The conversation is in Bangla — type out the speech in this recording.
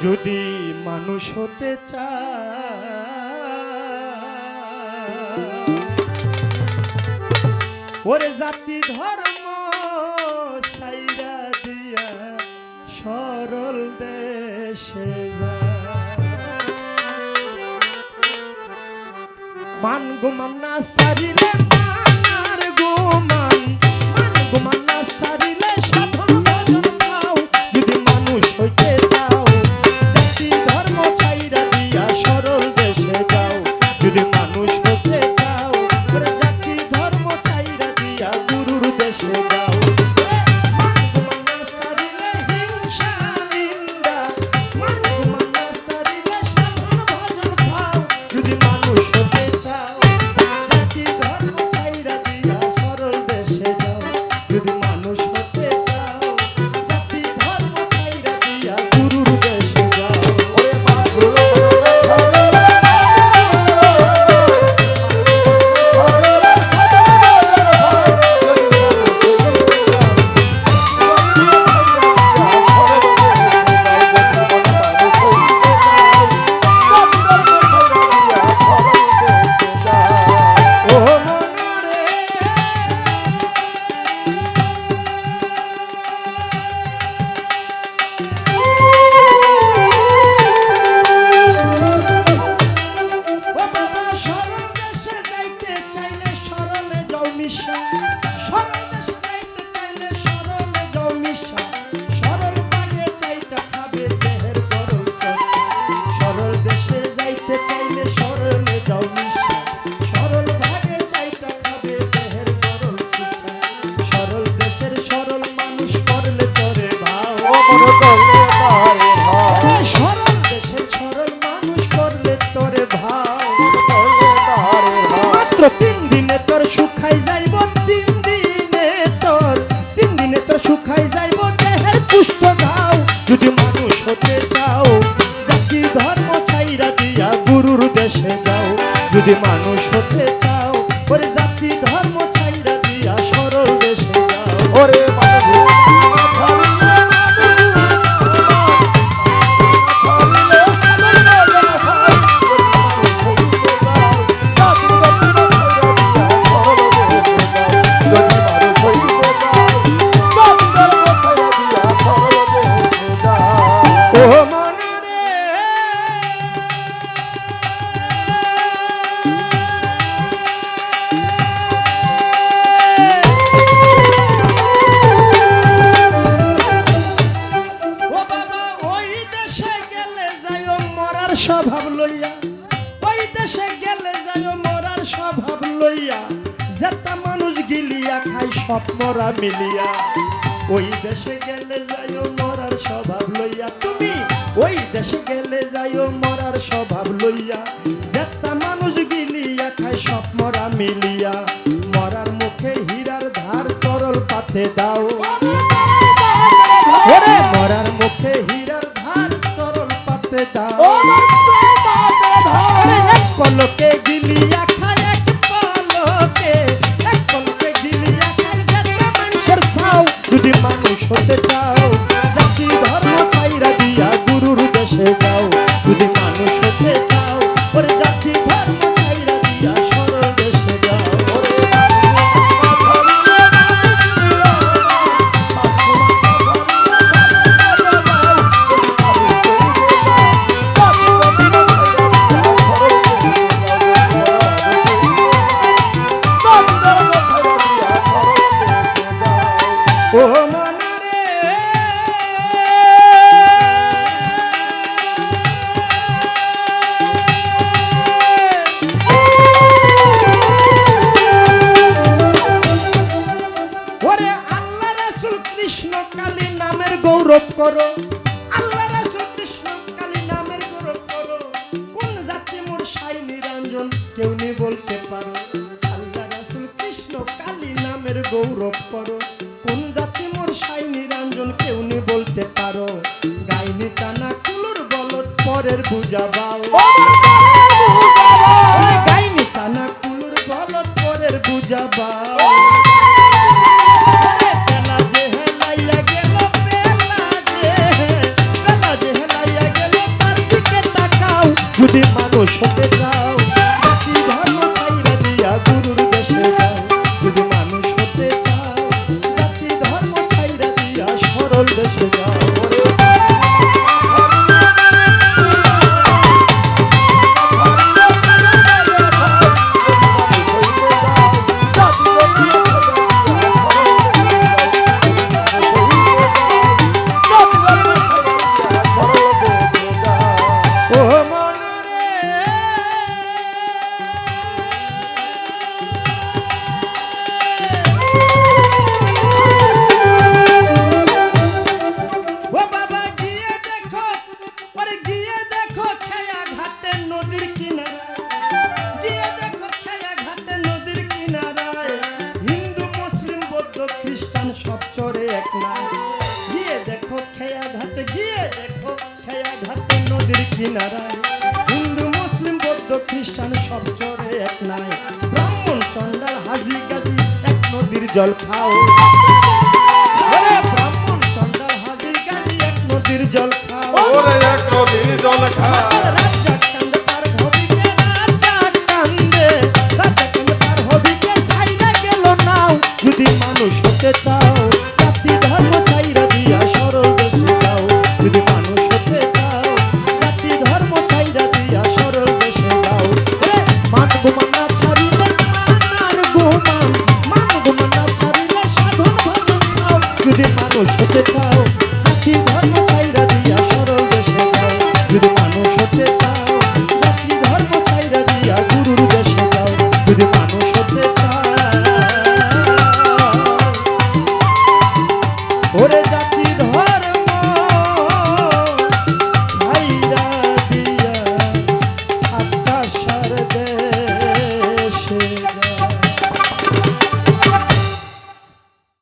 যদি মানুষ হতে চায় ওরে জাতি ধর্ম ছাইরা দিয়া সরল দেশে মান গুমান না সারিলে মানার গুমান মান গুমান না সারিলে সাধন ভজন পাও যদি মানুষ হইতে চাও জাতি ধর্ম ছাইরা দিয়া সরল দেশে যাও যদি মানুষ হতে চাও ওরে জাতি ধর্ম ছাইরা দিয়া গুরুর দেশে যাও মান গুমান না সারিলে হিংসা নিন্দা মান গুমান না সারিলে সাধন ভজন পাও যদি মানুষ হতে চাও জাতি ধর্ম ছাইরা দিয়া সরল দেশে যাও যদি মানুষ হতে চাও জাতি ধর্ম ছাইরা দিয়া গুরুর দেশে যাও ওরে যদি মানুষ হতে চাও জাতি ধর্ম ছাইরা দিয়া গুরুর দেশে যাও যদি মানুষ হতে চাও ওরে জাতি ধর্ম ছাইরা দিয়া সরল দেশে যাও ওরে স্বভাব লইয়া ওই দেশে গেলে যায় মরার স্বভাব লইয়া যেটা মানুষ গিলিয়া খায় সব মরা মিলিয়া ওই দেশে গেলে যায় মরার স্বভাব লইয়া তুমি ওই দেশে গেলে যায় মরার স্বভাব লইয়া যেটা মানুষ গিলিয়া খায় সব মরা মিলিয়া মরার মুখে হীরার ধার তরল পাতে দাও ওরে মরার মুখে হীরার ধার তরল পাতে দাও এক পলকে গিলিয়া খায় এক পলকে গিলিয়া খায় যেটা মানুষের চাও যদি মানুষ হতে চাও জাতি ধর্ম ছাইরা দিয়া গুরুর দেশে যাও যদি মানুষ হতে চাও ওরে জাতি ধর্ম ছাইরা দিয়া সরল দেশে যাও গৌরব করো আল্লাহ রাসূল কৃষ্ণ কালী নামের গৌরব করো কোন জাতি মোর সাই নিরঞ্জন কেউ নি বলতে পারো আল্লাহ রাসূল কৃষ্ণ কালী নামের গৌরব করো কোন জাতি মোর সাই নিরঞ্জন কেউ নি বলতে পারো গাইনি টানা কুলুর বলদ পরের বুঝাবাও গাইনি টানা কুলুর বলদ পরের বুঝাবাও বেলা যে হেলাইয়া গেল যদি মানুষ হতে চাও জাতি ধর্ম ছাইরা দিয়া গুরুর দেশে যাও যদি মানুষ হতে চাও জাতি ধর্ম ছাইরা দিয়া সরল দেশে যাও সব চরে এক নাই গিয়ে দেখো খেয়া ঘাটে গিয়ে দেখো খেয়া ঘাটে নদীর কিনারায় হিন্দু মুসলিম বৌদ্ধ খ্রিস্টান সব চরে এক নাই ব্রাহ্মণ চন্ডাল হাজি গাজি এক নদীর জল খাও ব্রাহ্মণ চন্ডাল হাজি গাজি এক নদীর জল খাও এক নদীর জল খাও রাজ্জাক কান্দে পার হবিকে রাজ্জাক কান্দে পার হবিকে সাইরা গেল নাও যদি মানুষ হতে চাও জাতি ধর্ম ছাইরা দিয়া সরল দেশে যাও যদি মানুষ হতে চাও জাতি ধর্ম ছাইরা দিয়া সরল দেশে যাও মান গুমানা ছাড়িলে মানার গুমান মান গুমানা ছাড়িলে সাধন ভজন খাও যদি মানুষ হতে চাও